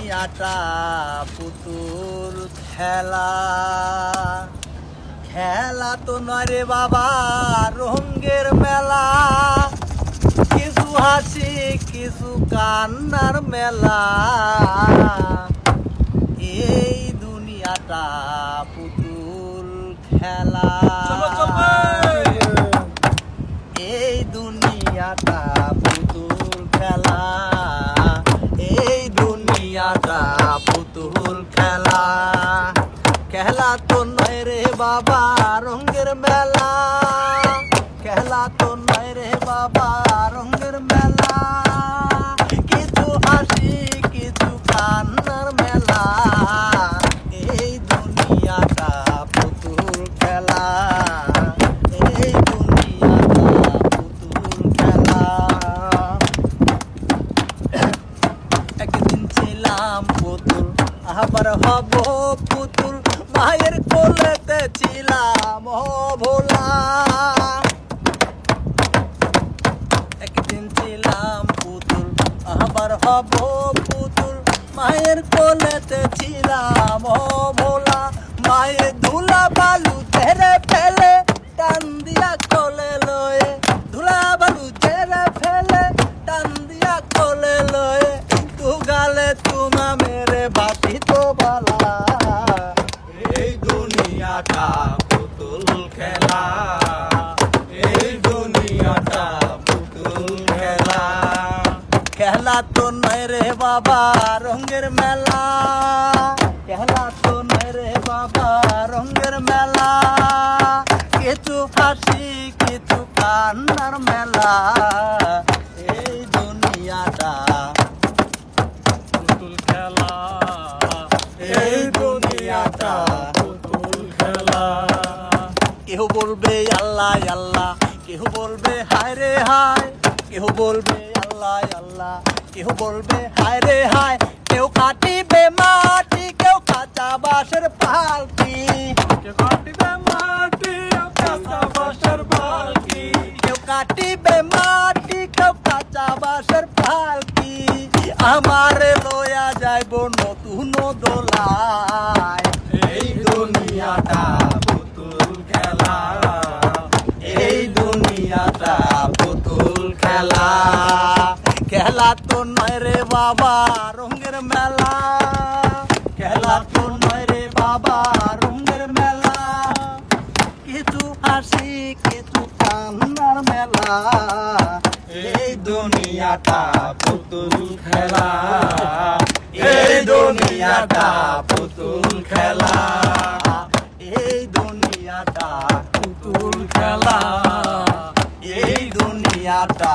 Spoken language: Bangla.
দুনিয়াটা পুতুল খেলা, খেলা তো নয় রে বাবা রঙের মেলা, কিছু হাসি কিছু কান্নার মেলা। এই দুনিয়াটা পুতুল খেলা, এই দুনিয়াটা পুতুল খেলা, এই দুনিয়াটা পুতুল খেলা, খেলা তো নয় রে বাবা রঙের মেলা, খেলা তো নয় রে বাবা রঙের মেলা, কিছু হাসি কিছু কান্নার মেলা। এই দুনিয়াটা পুতুল খেলা, এই দুনিয়াটা পুতুল খেলা। একদিন ছিলাম পুতুল আবার হব পুতুল, মায়ের কোলেতে ছিলাম ভোলা। একদিন ছিলাম পুতুল আবার হব পুতুল, মায়ের কোলেতে ছিলাম ভোলা। মায়ের ধুলা বালু ঝেড়ে ফেলে টান দিয়া কোলে লয়ে, ধুলা বালু ঝেড়ে ফেলে টান দিয়া কোলে লয়ে, তু গালে তুমা মেরে বাটি তো বালা। এই দুনিয়াটা পুতুল খেলা, এই দুনিয়াটা পুতুল খেলা, খেলা তো নয় রে বাবা রঙের মেলা, খেলা তো নয় রে বাবা রঙের মেলা, কিছু হাসি কিছু কান্নার মেলা। এই দুনিয়াটা পুতুল খেলা, এই দুনিয়াটা পুতুল খেলা। কেউ বলবে আল্লাহ আল্লাহ, কেউ বলবে হায় রে হায়, কেউ বলবে আল্লাহ আল্লাহ, কেউ বলবে হায় রে হায়। কেউ কাটিবে মাটি কেউ কাঁচা বাঁশের পালকি, কেউ কাটিবে মাটি কেউ কাঁচা বাঁশের পালকি, কেউ কাটিবে মাটি কেউ কাঁচা বাঁশের পালকি। আমারে লয়া যাইব নতুন দোলায়। এই দুনিয়াটা পুতুল খেলা, এই দুনিয়াটা পুতুল খেলা, খেলা তো নয় রে বাবা রঙের মেলা, খেলা তো নয় রে বাবা রঙের মেলা, কিছু হাসি কিছু কান্নার মেলা। এই দুনিয়াটা পুতুল খেলা, এই দুনিয়াটা পুতুল খেলা, এই দুনিয়াটা পুতুল খেলা, এই দুনিয়াটা